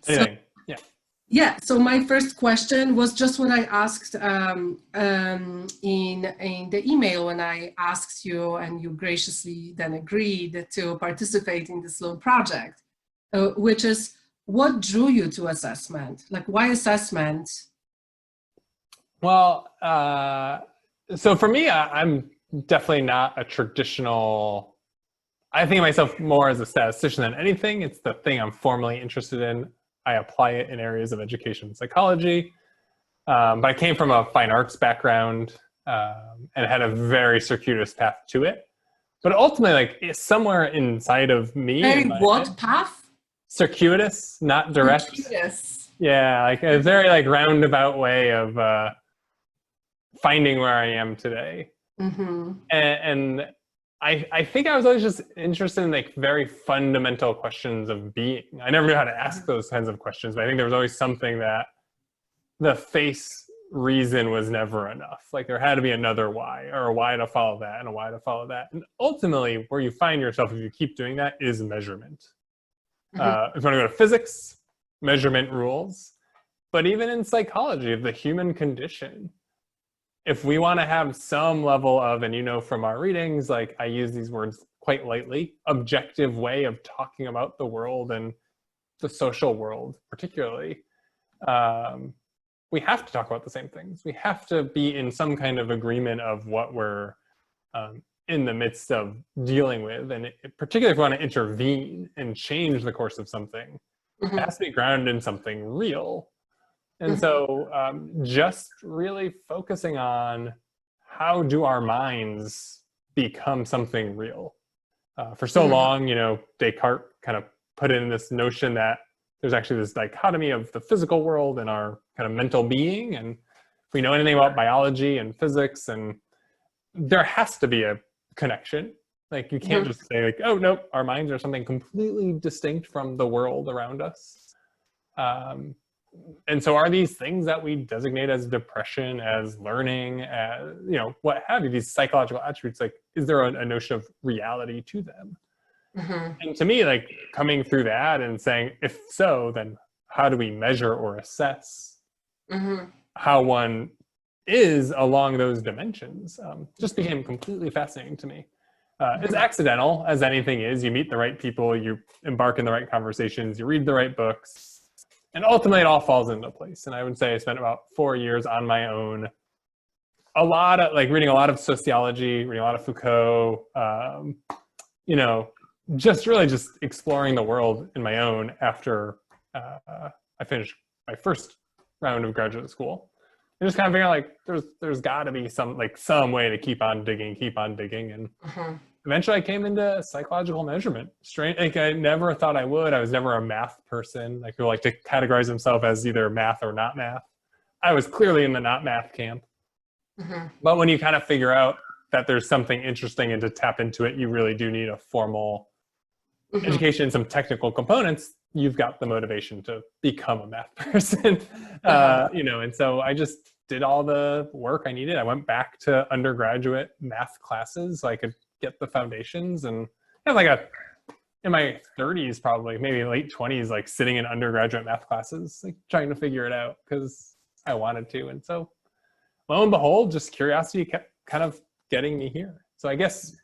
So Anything. Yeah. yeah, so my first question was just what I asked in the email when I asked you, and you graciously then agreed to participate in this little project, which is what drew you to assessment? Like, why assessment? Well, so for me, I'm definitely not a traditional. I think of myself more as a statistician than anything. It's the thing I'm formally interested in. I apply it in areas of education and psychology. But I came from a fine arts background and had a very circuitous path to it. But ultimately, like it's somewhere inside of me Very in my what head, path? circuitous, not direct. Circuitous. Yeah, like a very like roundabout way of finding where I am today. Mm-hmm. And I think I was always just interested in like very fundamental questions of being. I never knew how to ask those kinds of questions, but I think there was always something that the face reason was never enough. Like there had to be another why, or a why to follow that, and a why to follow that. And ultimately, where you find yourself if you keep doing that is measurement. Mm-hmm. If you want to go to physics, measurement rules. But even in psychology of the human condition, if we want to have some level of, and you know from our readings, like I use these words quite lightly, objective way of talking about the world and the social world particularly, we have to talk about the same things. We have to be in some kind of agreement of what we're in the midst of dealing with. And particularly if we want to intervene and change the course of something, it Mm-hmm. has to be grounded in something real. And Mm-hmm. so just really focusing on how do our minds become something real. For so Mm-hmm. long, you know, Descartes kind of put in this notion that there's actually this dichotomy of the physical world and our kind of mental being. And if we know anything about biology and physics, and there has to be a connection. Like you can't Mm-hmm. just say like, oh, nope, our minds are something completely distinct from the world around us. And so are these things that we designate as depression, as learning, as, you know, what have you, these psychological attributes, like, is there a notion of reality to them? Mm-hmm. And to me, like coming through that and saying, if so, then how do we measure or assess Mm-hmm. how one is along those dimensions just became completely fascinating to me. It's accidental, as anything is. You meet the right people, you embark in the right conversations, you read the right books, and ultimately it all falls into place. And I would say I spent about 4 years on my own, a lot of like reading a lot of sociology, reading a lot of Foucault, you know, just really just exploring the world in my own after I finished my first round of graduate school. And just kind of figuring like there's got to be some way to keep on digging, and Mm-hmm. eventually I came into psychological measurement. Strange, like I never thought I would. I was never a math person. Like who like to categorize himself as either math or not math. I was clearly in the not math camp. Mm-hmm. But when you kind of figure out that there's something interesting and to tap into it, you really do need a formal Mm-hmm. education and some technical components. You've got the motivation to become a math person, Uh-huh. you know. And so I just did all the work I needed. I went back to undergraduate math classes so I could get the foundations, and like in my 30s, probably maybe late 20s, like sitting in undergraduate math classes, like trying to figure it out because I wanted to. And so lo and behold, just curiosity kept kind of getting me here. So I guess,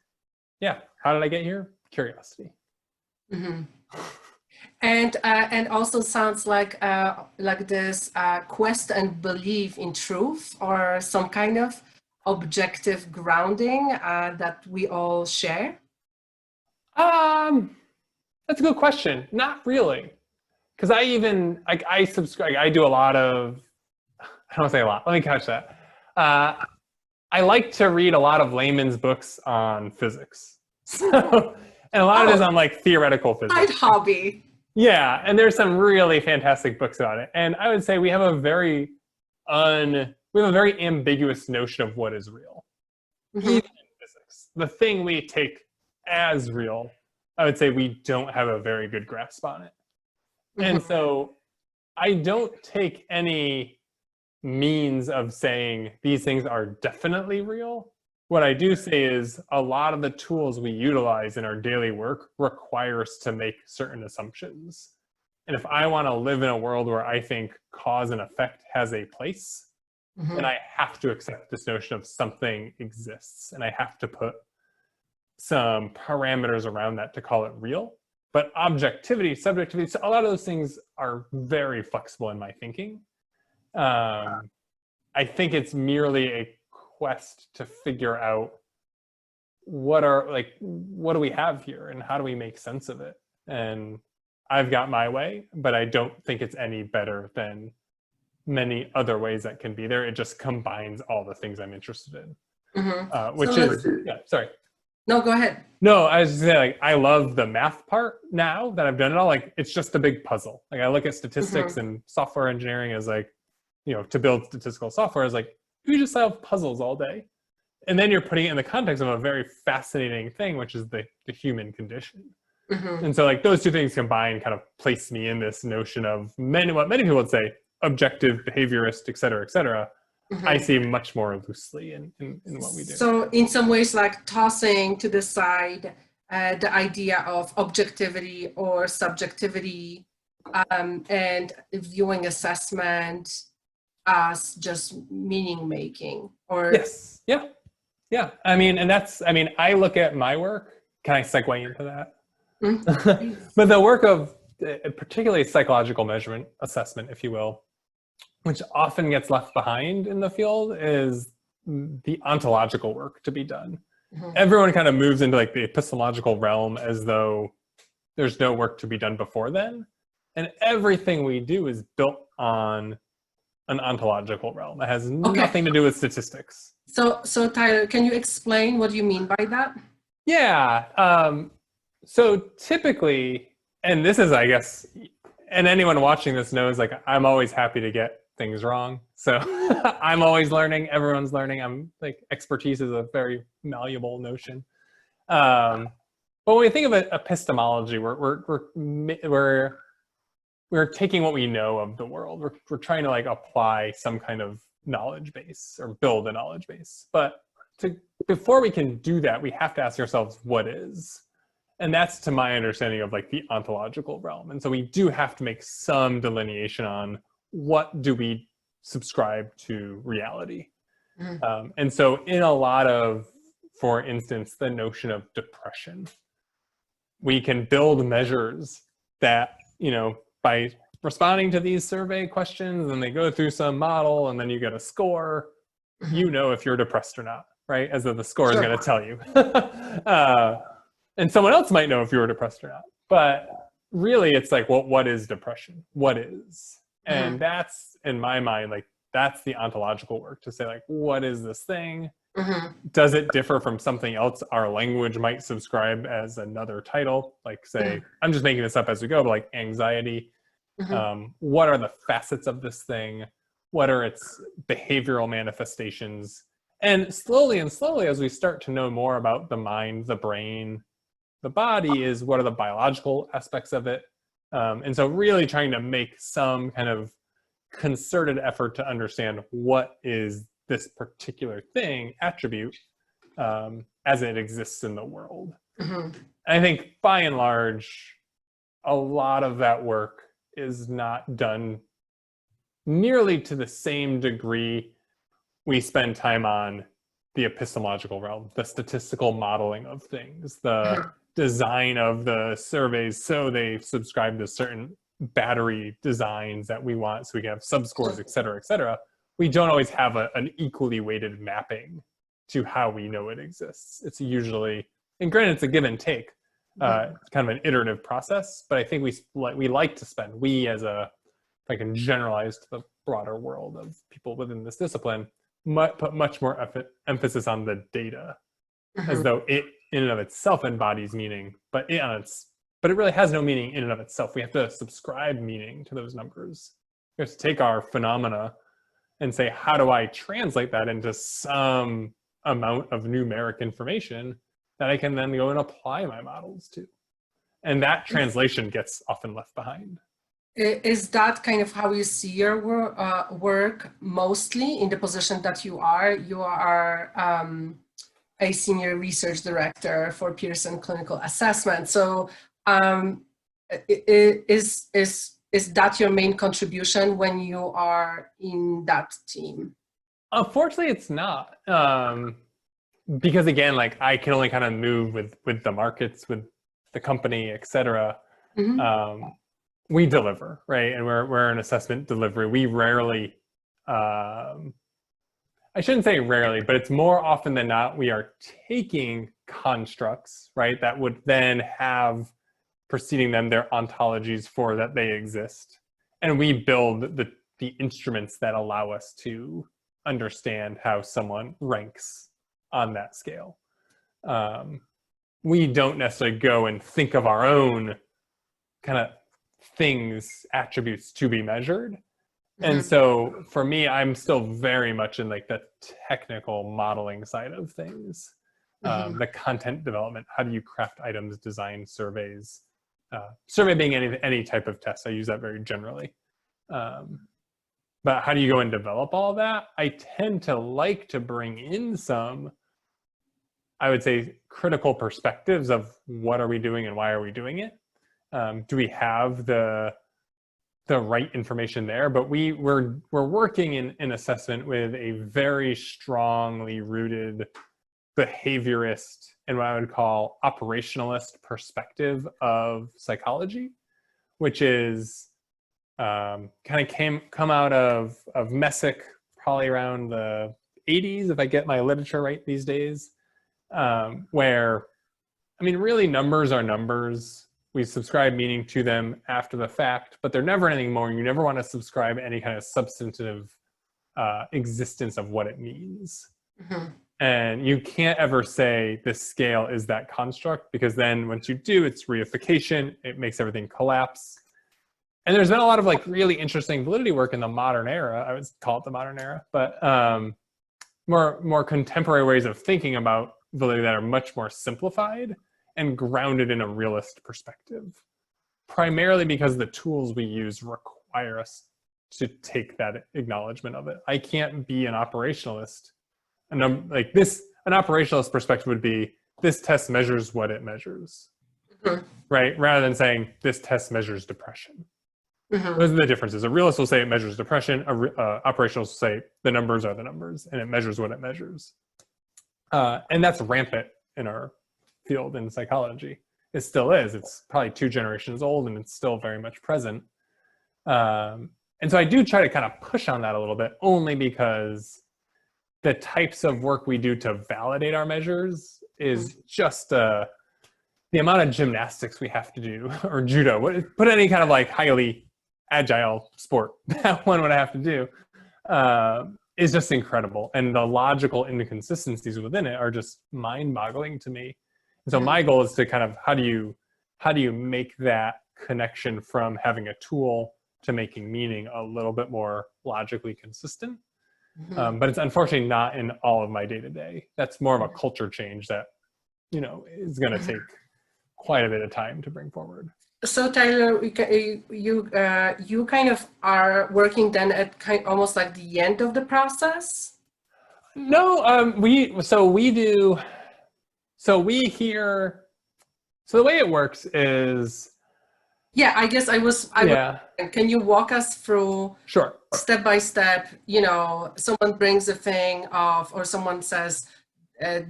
yeah, how did I get here? Curiosity. Mm-hmm. And also sounds like this quest and belief in truth, or some kind of objective grounding that we all share. That's a good question. Not really, because I even like I subscribe. I do a lot of. I don't want to say a lot. Let me catch that. I like to read a lot of layman's books on physics. So, and a lot of it is on like theoretical Side physics. hobby. Yeah, and there's some really fantastic books about it. And I would say we have a very ambiguous notion of what is real. Mm-hmm. Even in physics, the thing we take as real, I would say we don't have a very good grasp on it. Mm-hmm. And so I don't take any means of saying these things are definitely real. What I do say is a lot of the tools we utilize in our daily work require us to make certain assumptions. And if I want to live in a world where I think cause and effect has a place, then I have to accept this notion of something exists. And I have to put some parameters around that to call it real. But objectivity, subjectivity, so a lot of those things are very flexible in my thinking. I think it's merely a quest to figure out what do we have here and how do we make sense of it? And I've got my way, but I don't think it's any better than many other ways that can be there. It just combines all the things I'm interested in, which is, sorry. No, go ahead. No, I was just saying, like, I love the math part now that I've done it all. Like, it's just a big puzzle. Like, I look at statistics and software engineering as like, you know, to build statistical software is like, you just solve puzzles all day. And then you're putting it in the context of a very fascinating thing, which is the human condition. And so like those two things combined kind of place me in this notion of what many people would say, objective, behaviorist, et cetera, I see much more loosely in what we do. So in some ways, like tossing to the side the idea of objectivity or subjectivity and viewing assessment as just meaning making, or yes, yeah. I mean, I look at my work. Can I segue into that? But the work of particularly psychological measurement assessment, if you will, which often gets left behind in the field, is the ontological work to be done. Everyone kind of moves into like the epistemological realm as though there's no work to be done before then. And everything we do is built on an ontological realm. It has nothing to do with statistics. So Tyler, can you explain what you mean by that? Yeah. So typically, and this is, I guess, and anyone watching this knows, like, I'm always happy to get things wrong. So I'm always learning. Everyone's learning. I'm like, expertise is a very malleable notion. But when we think of epistemology, we're taking what we know of the world. We're trying to like apply some kind of knowledge base or build a knowledge base. But before we can do that, we have to ask ourselves what is. And that's, to my understanding, of like the ontological realm. And so we do have to make some delineation on what do we subscribe to reality. And so in a lot of, for instance, the notion of depression, we can build measures that, you know, by responding to these survey questions and they go through some model and then you get a score, you know if you're depressed or not, right? As though the score is going to tell you. And someone else might know if you were depressed or not. But really, it's like, well, what is depression? What is? And that's, in my mind, like, that's the ontological work, to say, like, what is this thing? Does it differ from something else our language might subscribe as another title? Like, say, I'm just making this up as we go, but like anxiety. What are the facets of this thing? What are its behavioral manifestations? And slowly, as we start to know more about the mind, the brain, the body, is what are the biological aspects of it? And so really trying to make some kind of concerted effort to understand what is this particular thing, attribute, as it exists in the world. I think by and large, a lot of that work is not done nearly to the same degree we spend time on the epistemological realm, the statistical modeling of things, the design of the surveys so they subscribe to certain battery designs that we want so we can have subscores, et cetera. We don't always have an equally weighted mapping to how we know it exists. It's usually, and granted, it's a give and take, kind of an iterative process, but I think we like to spend, we as a, if I can generalize to the broader world of people within this discipline, put much more emphasis on the data, as though it in and of itself embodies meaning, but it really has no meaning in and of itself. We have to subscribe meaning to those numbers. We have to take our phenomena and say, how do I translate that into some amount of numeric information that I can then go and apply my models to? And that translation gets often left behind. Is that kind of how you see your work mostly in the position that you are? You are a senior research director for Pearson Clinical Assessment. So is Is that your main contribution when you are in that team? Unfortunately, it's not. Because again, like I can only kind of move with the markets, with the company, et cetera. We deliver, right? And we're an assessment delivery. We rarely, I shouldn't say rarely, but it's more often than not, we are taking constructs, right, that would then have preceding them their ontologies for that they exist. And we build the instruments that allow us to understand how someone ranks on that scale. We don't necessarily go and think of our own kind of things, attributes to be measured. And so for me, I'm still very much in like the technical modeling side of things. The content development, how do you craft items, design surveys, survey being any type of test. I use that very generally. But how do you go and develop all that? I tend to like to bring in some, I would say, critical perspectives of what are we doing and why are we doing it? Do we have the right information there? But we're working in assessment with a very strongly rooted behaviorist and what I would call operationalist perspective of psychology, which is kind of come out of Messick probably around the 80s, if I get my literature right these days, where, I mean, really numbers are numbers. We subscribe meaning to them after the fact, but they're never anything more. You never want to subscribe any kind of substantive existence of what it means. And you can't ever say this scale is that construct, because then once you do, it's reification. It makes everything collapse. And there's been a lot of like really interesting validity work in the modern era. I would call it the modern era, but more contemporary ways of thinking about validity that are much more simplified and grounded in a realist perspective, primarily because the tools we use require us to take that acknowledgement of it. I can't be an operationalist. And like this, an operationalist perspective would be, this test measures what it measures, right? Rather than saying this test measures depression. Those are the differences. A realist will say it measures depression. Operationalists will say the numbers are the numbers and it measures what it measures. And that's rampant in our field in psychology. It still is. It's probably 2 generations old and it's still very much present. And so I do try to kind of push on that a little bit, only because the types of work we do to validate our measures is just the amount of gymnastics we have to do, or judo, put any kind of like highly agile sport that one would have to do, is just incredible. And the logical inconsistencies within it are just mind-boggling to me. And so my goal is to kind of, how do you make that connection from having a tool to making meaning a little bit more logically consistent? But it's unfortunately not in all of my day-to-day. That's more of a culture change that, you know, is going to take quite a bit of time to bring forward. So Tyler, you kind of are working then at almost like the end of the process? No, so the way it works is, yeah, I guess can you walk us through, sure, step by step, you know, someone brings a thing of, or someone says,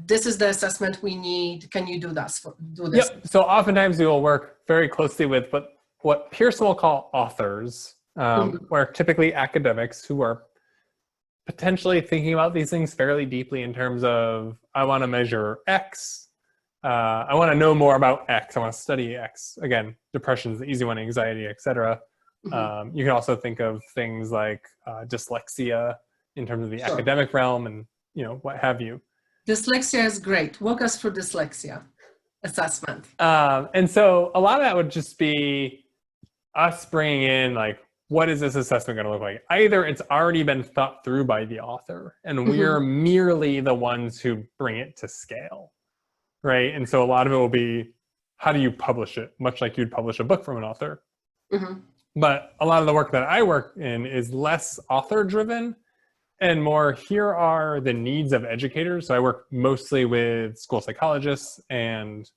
this is the assessment we need, can you do this? Yep. So oftentimes we will work very closely with what Pearson will call authors, where typically academics who are potentially thinking about these things fairly deeply in terms of, I want to measure X, I want to know more about X, I want to study X. Again, depression is the easy one, anxiety, etc. You can also think of things like dyslexia in terms of the academic realm, and you know, what have you. Dyslexia is great. Walk us through dyslexia assessment. And so a lot of that would just be us bringing in, like, what is this assessment going to look like? Either it's already been thought through by the author and we're merely the ones who bring it to scale, right? And so a lot of it will be, how do you publish it? Much like you'd publish a book from an author. But a lot of the work that I work in is less author driven and more, here are the needs of educators. So I work mostly with school psychologists and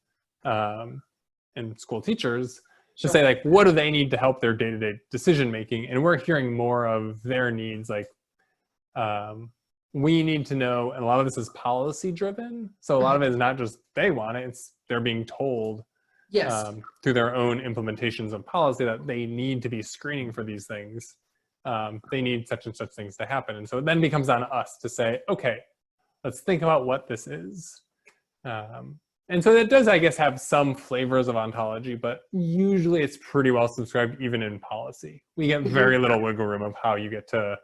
school teachers. to say like, what do they need to help their day-to-day decision making? And we're hearing more of their needs, like we need to know, and a lot of this is policy driven. So a lot of it is not just they want it, it's they're being told through their own implementations of policy that they need to be screening for these things. They need such and such things to happen. And so it then becomes on us to say, okay, let's think about what this is. And so it does, I guess, have some flavors of ontology, but usually it's pretty well subscribed even in policy. We get very little wiggle room of how you get to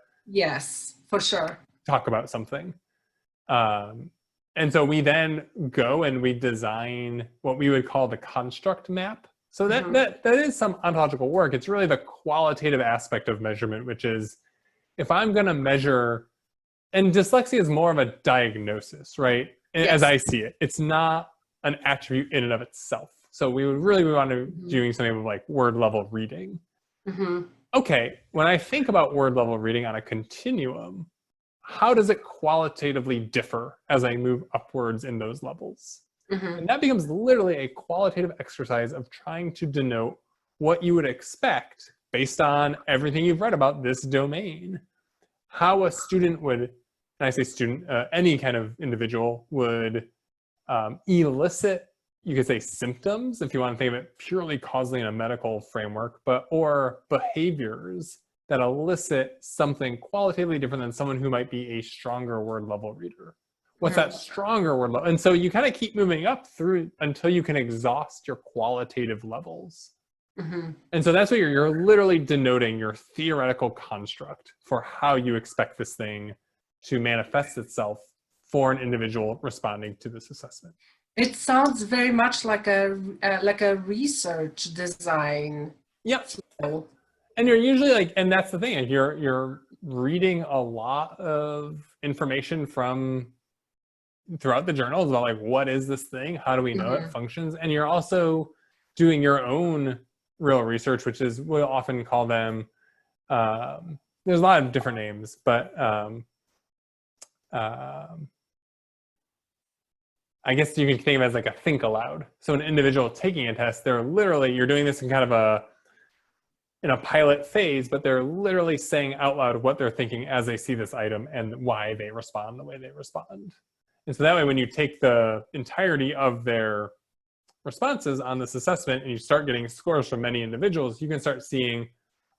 for sure talk about something. And so we then go and we design what we would call the construct map. So that is some ontological work. It's really the qualitative aspect of measurement, which is if I'm going to measure, and dyslexia is more of a diagnosis, right? As I see it, it's not an attribute in and of itself. So we would really want to doing something like word level reading. Okay, when I think about word level reading on a continuum, how does it qualitatively differ as I move upwards in those levels? And that becomes literally a qualitative exercise of trying to denote what you would expect based on everything you've read about this domain. How a student would, and I say student, any kind of individual would elicit, you could say symptoms, if you want to think of it purely causally in a medical framework, or behaviors that elicit something qualitatively different than someone who might be a stronger word level reader. What's that stronger word level? And so you kind of keep moving up through until you can exhaust your qualitative levels. And so that's what you're literally denoting your theoretical construct for how you expect this thing to manifest itself for an individual responding to this assessment. It sounds very much like a research design. Flow. And you're usually like, and that's the thing, like you're reading a lot of information from throughout the journals about like, what is this thing? How do we know it functions? And you're also doing your own real research, which is, we'll often call them, there's a lot of different names, but I guess you can think of it as like a think aloud. So an individual taking a test, they're literally, you're doing this in kind of in a pilot phase, but they're literally saying out loud what they're thinking as they see this item and why they respond the way they respond. And so that way, when you take the entirety of their responses on this assessment and you start getting scores from many individuals, you can start seeing,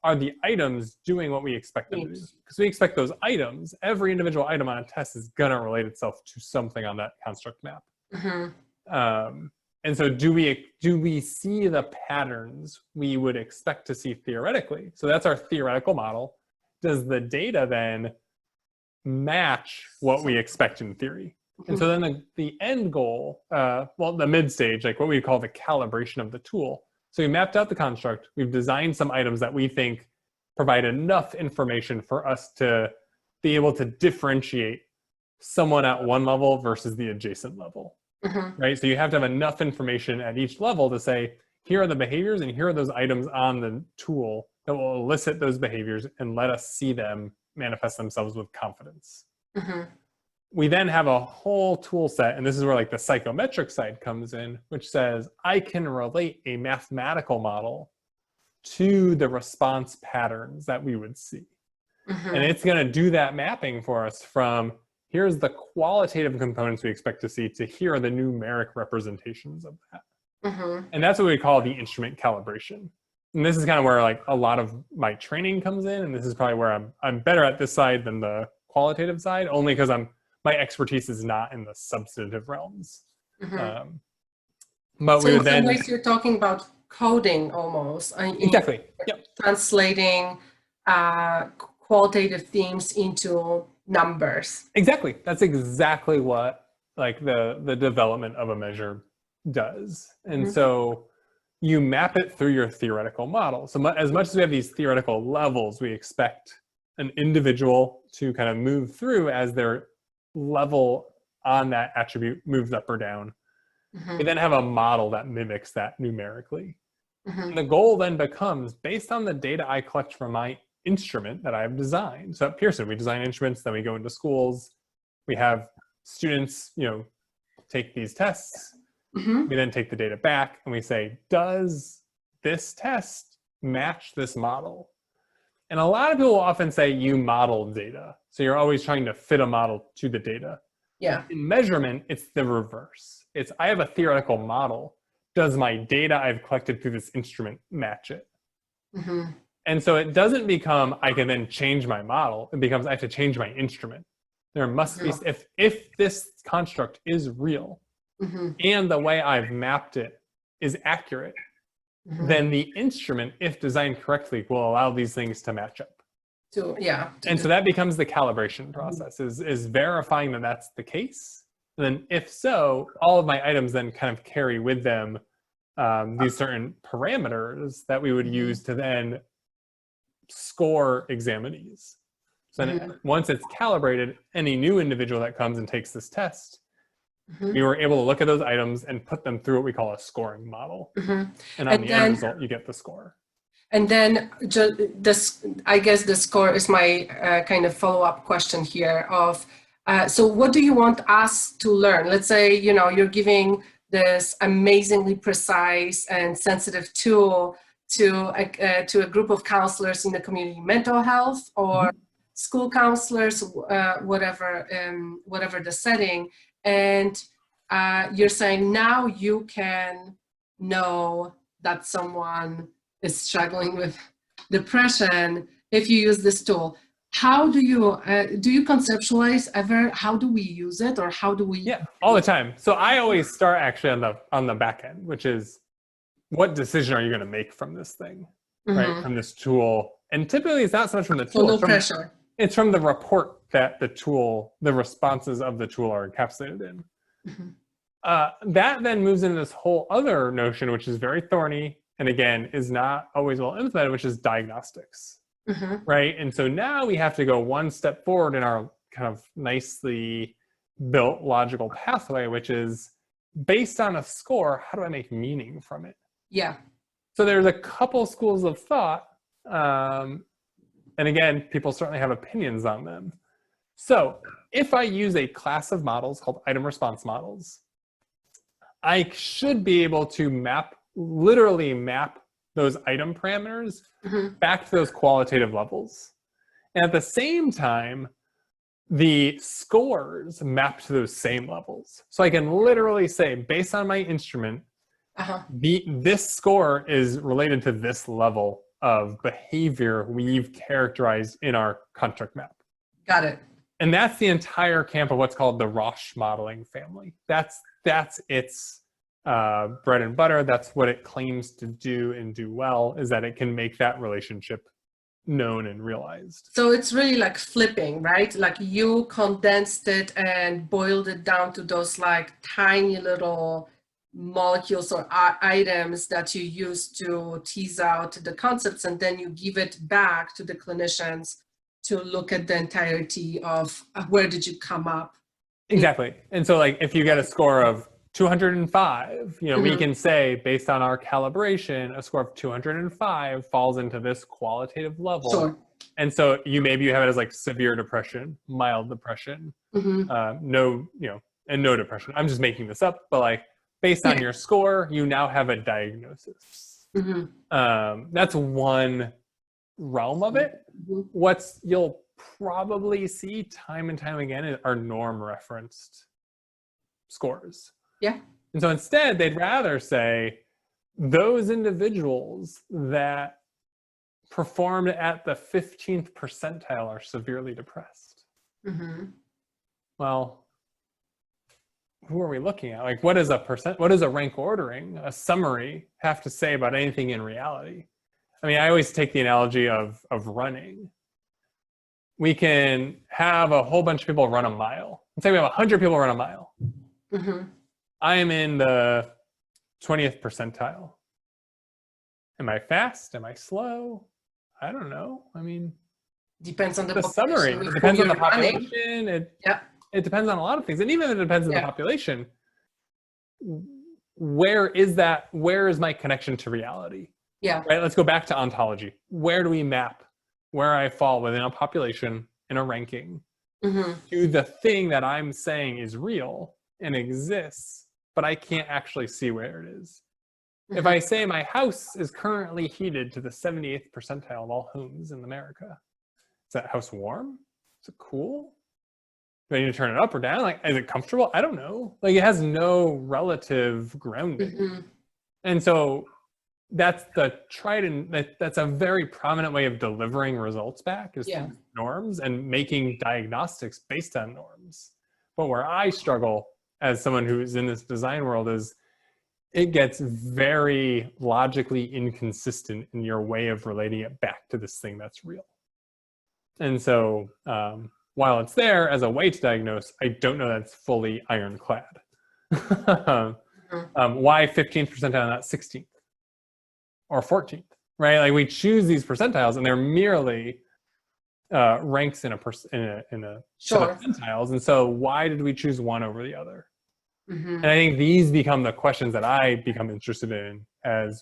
are the items doing what we expect them to do? Because we expect those items, every individual item on a test is gonna relate itself to something on that construct map. And so do we see the patterns we would expect to see theoretically? So that's our theoretical model. Does the data then match what we expect in theory? And so then the end goal, well, the mid stage, like what we call the calibration of the tool. So we mapped out the construct, we've designed some items that we think provide enough information for us to be able to differentiate someone at one level versus the adjacent level. Right? So you have to have enough information at each level to say, here are the behaviors and here are those items on the tool that will elicit those behaviors and let us see them manifest themselves with confidence. We then have a whole tool set, and this is where like the psychometric side comes in, which says, I can relate a mathematical model to the response patterns that we would see. And it's gonna do that mapping for us from, here's the qualitative components we expect to see, to here are the numeric representations of that. And that's what we call the instrument calibration. And this is kind of where like a lot of my training comes in, and this is probably where I'm better at this side than the qualitative side, only because my expertise is not in the substantive realms. But so we would in then... some ways you're talking about coding almost. Exactly, yep. Translating qualitative themes into numbers. Exactly, that's exactly what like the development of a measure does. And so you map it through your theoretical model. So as much as we have these theoretical levels, we expect an individual to kind of move through as their level on that attribute moves up or down. We then have a model that mimics that numerically. And the goal then becomes, based on the data I collect from my instrument that I've designed. So at Pearson, we design instruments, then we go into schools. We have students, take these tests. We then take the data back and we say, does this test match this model? And a lot of people will often say you model data. So you're always trying to fit a model to the data. Yeah. In measurement, it's the reverse. It's I have a theoretical model. Does my data I've collected through this instrument match it? Mm-hmm. And so it doesn't become I can then change my model. It becomes I have to change my instrument. There must be, if this construct is real Mm-hmm. and the way I've mapped it is accurate, Mm-hmm. then the instrument, if designed correctly, will allow these things to match up. So yeah. And so that becomes the calibration process, is verifying that that's the case. And then if so, all of my items then kind of carry with them these certain parameters that we would use to then score examinees. So then once it's calibrated, any new individual that comes and takes this test, we were able to look at those items and put them through what we call a scoring model. And on the end result, you get the score. And then this, I guess the score is my kind of follow-up question here of, so what do you want us to learn? Let's say, you know, you're giving this amazingly precise and sensitive tool to a group of counselors in the community mental health or school counselors, whatever the setting. And you're saying now you can know that someone is struggling with depression if you use this tool. How do you conceptualize ever? How do we use it, or how do we? Yeah, all the time. So I always start actually on the back end, which is what decision are you going to make from this thing, right? From this tool. And typically it's not so much from the tool. So no pressure. It's from the report that the tool, the responses of the tool are encapsulated in. That then moves into this whole other notion, which is very thorny, and again, is not always well implemented, which is diagnostics, right? And so now we have to go one step forward in our kind of nicely built logical pathway, which is based on a score, how do I make meaning from it? Yeah. So there's a couple schools of thought, and again, people certainly have opinions on them. So if I use a class of models called item response models, I should be able to literally map those item parameters back to those qualitative levels. And at the same time, the scores map to those same levels. So I can literally say, based on my instrument, this score is related to this level of behavior we've characterized in our construct map. Got it. And that's the entire camp of what's called the Roche modeling family. That's its bread and butter. That's what it claims to do and do well, is that it can make that relationship known and realized. So it's really like flipping, right? Like you condensed it and boiled it down to those like tiny little molecules or items that you use to tease out the concepts, and then you give it back to the clinicians to look at the entirety of where did you come up. Exactly. And so like if you get a score of 205, you know, we can say based on our calibration, a score of 205 falls into this qualitative level. Sure. And so you have it as like severe depression, mild depression, no depression. I'm just making this up, but like based on your score, you now have a diagnosis. That's one realm of it. You'll probably see time and time again are norm referenced scores. Yeah. And so instead, they'd rather say those individuals that performed at the 15th percentile are severely depressed. Well, who are we looking at? Like, what does a rank ordering, a summary, have to say about anything in reality? I mean, I always take the analogy of running. We can have a whole bunch of people run a mile. Let's say we have 100 people run a mile. I am in the 20th percentile. Am I fast? Am I slow? I don't know. I mean, depends on the summary. It depends on the population. It depends on a lot of things. And even if it depends on the population, where is my connection to reality? Yeah. Right. Let's go back to ontology. Where do we map where I fall within a population in a ranking to the thing that I'm saying is real and exists, but I can't actually see where it is? If I say my house is currently heated to the 78th percentile of all homes in America, is that house warm? Is it cool? Do I need to turn it up or down? Like, is it comfortable? I don't know. Like, it has no relative grounding. And so that's the tried and that's a very prominent way of delivering results back is norms and making diagnostics based on norms. But where I struggle as someone who's in this design world is it gets very logically inconsistent in your way of relating it back to this thing that's real. And so while it's there as a way to diagnose, I don't know that's fully ironclad. Why 15th percentile, not 16th or 14th, right? Like we choose these percentiles and they're merely ranks in a set of percentiles. And so why did we choose one over the other? And I think these become the questions that I become interested in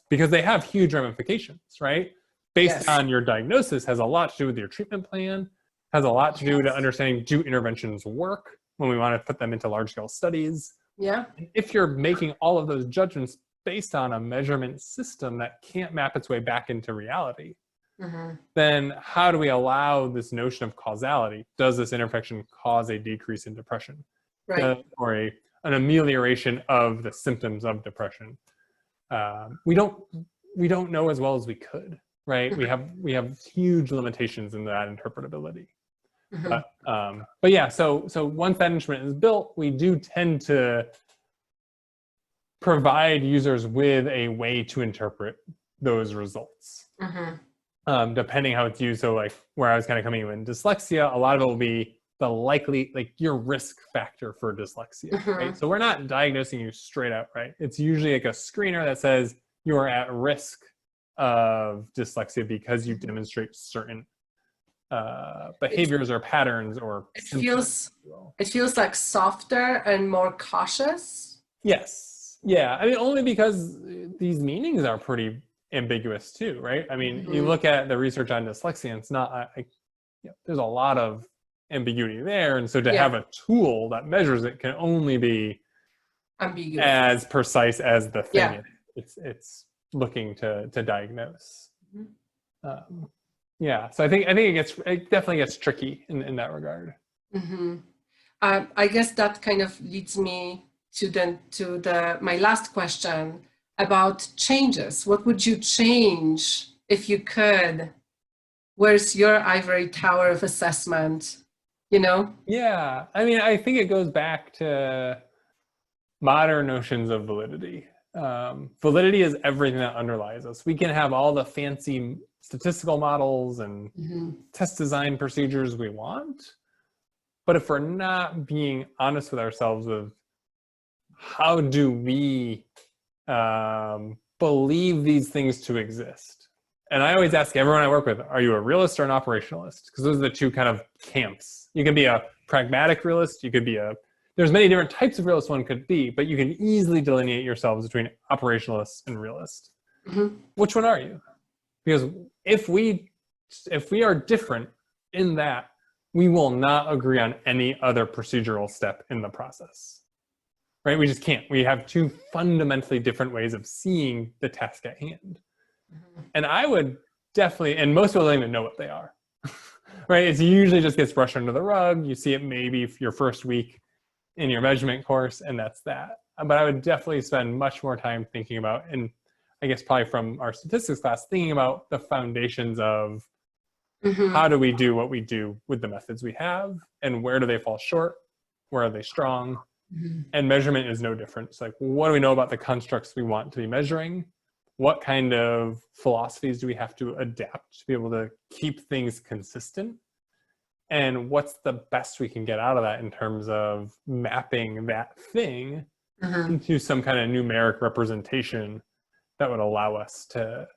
because they have huge ramifications, right? Based on your diagnosis has a lot to do with your treatment plan, has a lot to do to understanding, do interventions work when we want to put them into large scale studies? And if you're making all of those judgments based on a measurement system that can't map its way back into reality, then how do we allow this notion of causality? Does this intervention cause a decrease in depression? Or an amelioration of the symptoms of depression? We don't know as well as we could, right? We have huge limitations in that interpretability. But yeah, so once that instrument is built, we do tend to provide users with a way to interpret those results, depending how it's used. So like where I was kind of coming in dyslexia, a lot of it will be the likely, like your risk factor for dyslexia, right? So we're not diagnosing you straight out, right? It's usually like a screener that says you are at risk of dyslexia because you demonstrate certain behaviors or patterns or symptoms. It feels like softer and more cautious. Yes. Yeah. I mean, only because these meanings are pretty ambiguous too, right? I mean, you look at the research on dyslexia, and it's not, there's a lot of ambiguity there. And so to have a tool that measures it can only be ambiguous, as precise as the thing it's looking to diagnose. So I think it definitely gets tricky in that regard. I guess that kind of leads me to my last question about changes. What would you change if you could? Where's your ivory tower of assessment? Yeah, I mean, I think it goes back to modern notions of validity. Validity is everything that underlies us. We can have all the fancy statistical models and test design procedures we want, but if we're not being honest with ourselves with how do we believe these things to exist? And I always ask everyone I work with, are you a realist or an operationalist? Because those are the two kind of camps. You can be a pragmatic realist, you could be there's many different types of realist one could be, but you can easily delineate yourselves between operationalist and realist. Which one are you? Because if we are different in that, we will not agree on any other procedural step in the process, right? We just can't. We have two fundamentally different ways of seeing the task at hand. And I would definitely, and most people don't even know what they are, right? It usually just gets brushed under the rug. You see it maybe your first week in your measurement course, and that's that. But I would definitely spend much more time thinking about, and I guess probably from our statistics class, thinking about the foundations of how do we do what we do with the methods we have, and where do they fall short, where are they strong, and measurement is no different. It's like, what do we know about the constructs we want to be measuring? What kind of philosophies do we have to adapt to be able to keep things consistent? And what's the best we can get out of that in terms of mapping that thing into some kind of numeric representation that would allow us to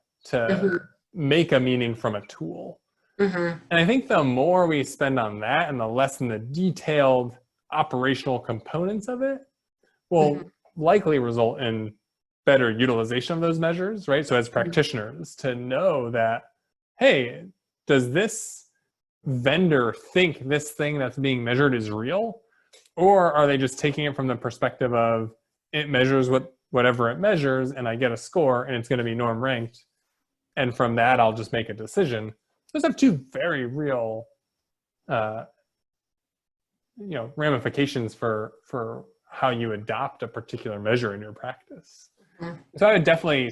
make a meaning from a tool. And I think the more we spend on that and the less in the detailed operational components of it will likely result in better utilization of those measures, right? So as practitioners, to know that, hey, does this vendor think this thing that's being measured is real? Or are they just taking it from the perspective of it measures what whatever it measures and I get a score and it's going to be norm ranked. And from that, I'll just make a decision. Those have two very real, ramifications for how you adopt a particular measure in your practice. Mm-hmm. So I would definitely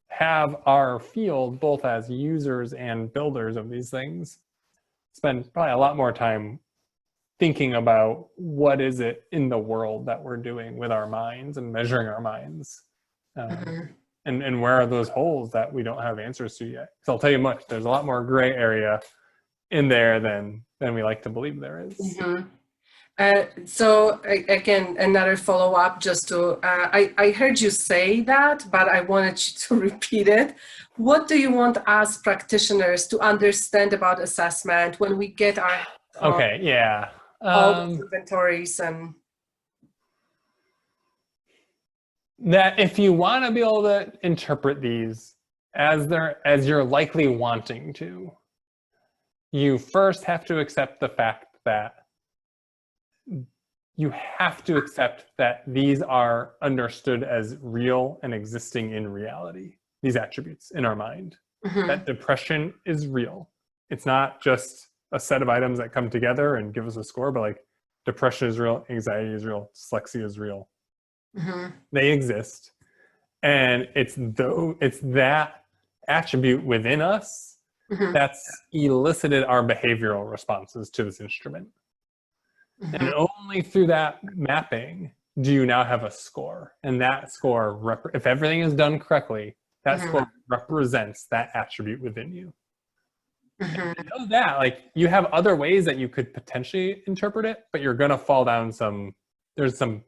have our field, both as users and builders of these things, spend probably a lot more time thinking about what is it in the world that we're doing with our minds and measuring our minds. And where are those holes that we don't have answers to yet? So I'll tell you much, there's a lot more gray area in there than we like to believe there is. Mm-hmm. So again, another follow-up just to, I heard you say that, but I wanted you to repeat it. What do you want us practitioners to understand about assessment when we get our all those inventories and that if you want to be able to interpret these as you're likely wanting to, you first have to accept the fact that these are understood as real and existing in reality, these attributes in our mind. Mm-hmm. That depression is real. It's not just a set of items that come together and give us a score, but like depression is real, anxiety is real, dyslexia is real. Mm-hmm. They exist. And it's that attribute within us mm-hmm. that's elicited our behavioral responses to this instrument. Mm-hmm. And only through that mapping do you now have a score. And that score, if everything is done correctly, that mm-hmm. score represents that attribute within you. Mm-hmm. And you know that, like, you have other ways that you could potentially interpret it, but you're going to fall down there's some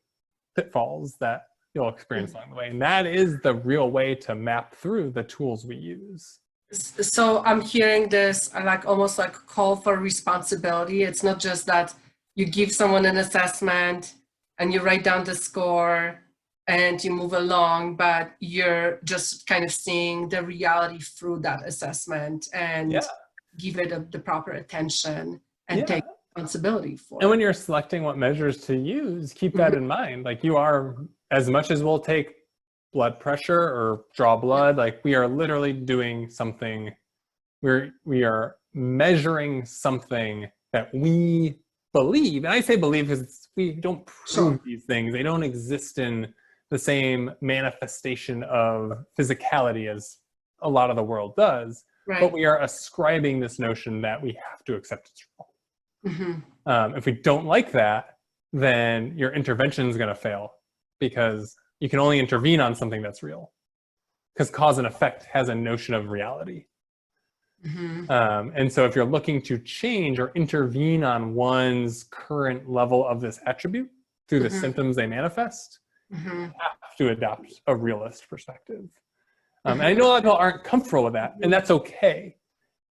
pitfalls that you'll experience mm-hmm. along the way. And that is the real way to map through the tools we use. So I'm hearing this like almost like a call for responsibility. It's not just that you give someone an assessment and you write down the score and you move along, but you're just kind of seeing the reality through that assessment and give it the proper attention and take responsibility for it. And when you're selecting what measures to use, keep that in mind. Like, you are, as much as we'll take blood pressure or draw blood, like, we are literally doing something, we are measuring something that we believe. And I say believe because we don't prove these things. They don't exist in the same manifestation of physicality as a lot of the world does. Right. But we are ascribing this notion that we have to accept it's wrong. Mm-hmm. If we don't like that, then your intervention is going to fail, because you can only intervene on something that's real, because cause and effect has a notion of reality. Mm-hmm. And so if you're looking to change or intervene on one's current level of this attribute through the symptoms they manifest, you have to adopt a realist perspective. And I know a lot of people aren't comfortable with that, and that's okay.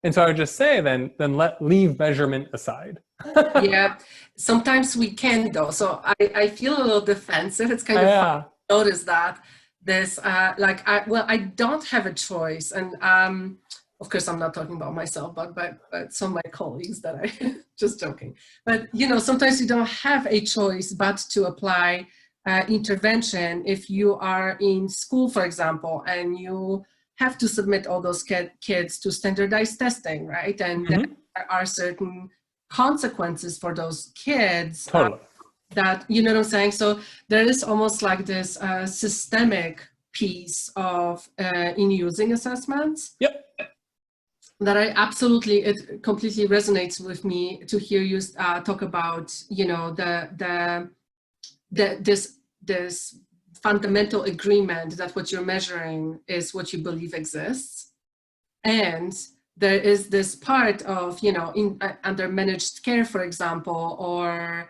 And so I would just say then leave measurement aside. Yeah, sometimes we can though. So I feel a little defensive. It's kind of fun to notice that this, I don't have a choice. And of course, I'm not talking about myself, but some of my colleagues that I, just joking. But, sometimes you don't have a choice but to apply intervention. If you are in school, for example, and you have to submit all those kids to standardized testing, right? And there are certain consequences for those kids. Totally. That, you know what I'm saying? So there is almost like this systemic piece of in using assessments. Yep. That it completely resonates with me to hear you talk about, this fundamental agreement that what you're measuring is what you believe exists. And there is this part of, under managed care, for example, or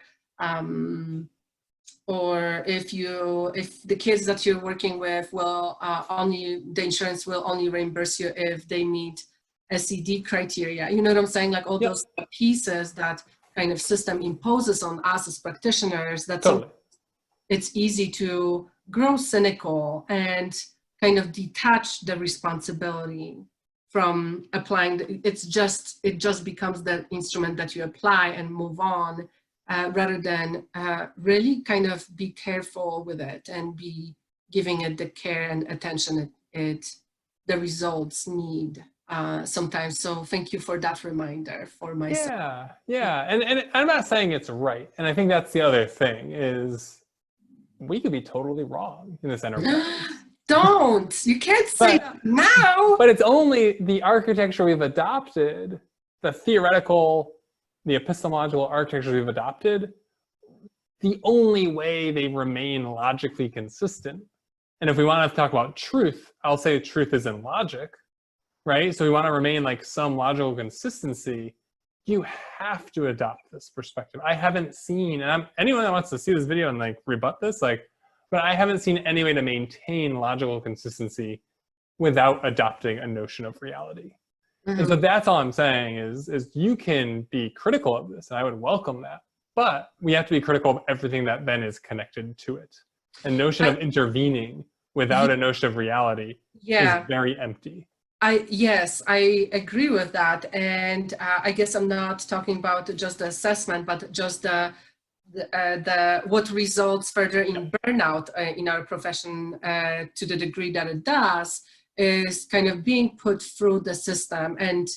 if the kids that you're working with will the insurance will only reimburse you if they meet SED criteria. You know what I'm saying? Like all those pieces that kind of system imposes on us as practitioners, that it's easy to grow cynical and kind of detach the responsibility from applying. It just becomes the instrument that you apply and move on, rather than really kind of be careful with it and be giving it the care and attention the results need sometimes. So thank you for that reminder for myself. Yeah. And I'm not saying it's right. And I think that's the other thing is we could be totally wrong in this enterprise. Don't! You can't say that now! But it's only the architecture we've adopted, the theoretical, the epistemological architecture we've adopted, the only way they remain logically consistent. And if we want to talk about truth, I'll say truth is in logic, right? So we want to remain like some logical consistency. You have to adopt this perspective. I haven't seen, and anyone that wants to see this video and like rebut this, like, but I haven't seen any way to maintain logical consistency without adopting a notion of reality. And so that's all I'm saying is you can be critical of this, and I would welcome that. But we have to be critical of everything that then is connected to it. A notion of intervening without a notion of reality is very empty. Yes, I agree with that. And I guess I'm not talking about just the assessment, but just the what results further in burnout in our profession to the degree that it does is kind of being put through the system and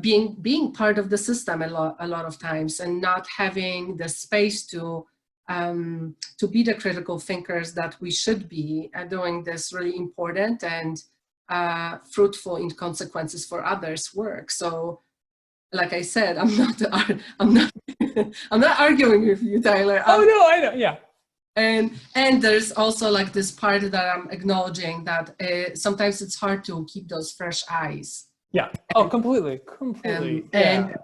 being part of the system a lot of times, and not having the space to be the critical thinkers that we should be, doing this really important and fruitful in consequences for others' work. So, like I said, I'm not arguing with you, Tyler. Oh no, I know, yeah. And there's also like this part that I'm acknowledging that sometimes it's hard to keep those fresh eyes. Yeah. Oh, completely. Yeah.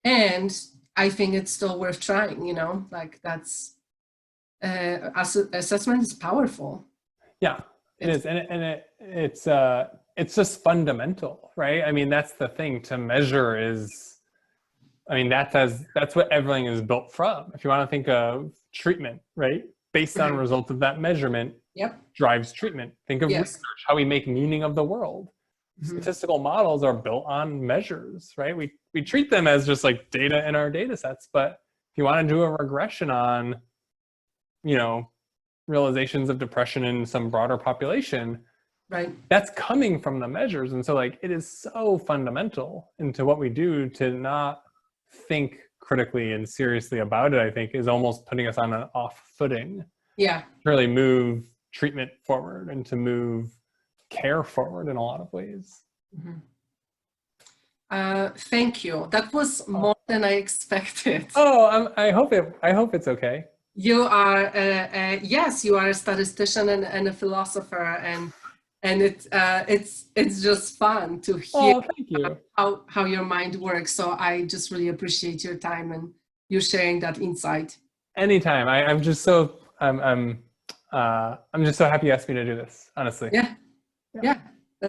And I think it's still worth trying. You know, like that's assessment is powerful. Yeah, it is, and it's just fundamental, right? I mean, that's the thing to measure is, I mean, that's what everything is built from. If you want to think of treatment, right? Based on results of that measurement, drives treatment. Think of research, how we make meaning of the world. Statistical models are built on measures, right? We treat them as just like data in our data sets, but if you want to do a regression on, you know, realizations of depression in some broader population, right, that's coming from the measures. And so like it is so fundamental into what we do to not think critically and seriously about it, I think, is almost putting us on an off footing. Yeah. To really move treatment forward and to move care forward in a lot of ways. Thank you. That was more than I expected. Oh, I hope it's okay. You are yes, you are a statistician and a philosopher, and it's just fun to hear thank you. How your mind works. So I just really appreciate your time and you sharing that insight. Anytime. I'm just so happy you asked me to do this, honestly. Yeah.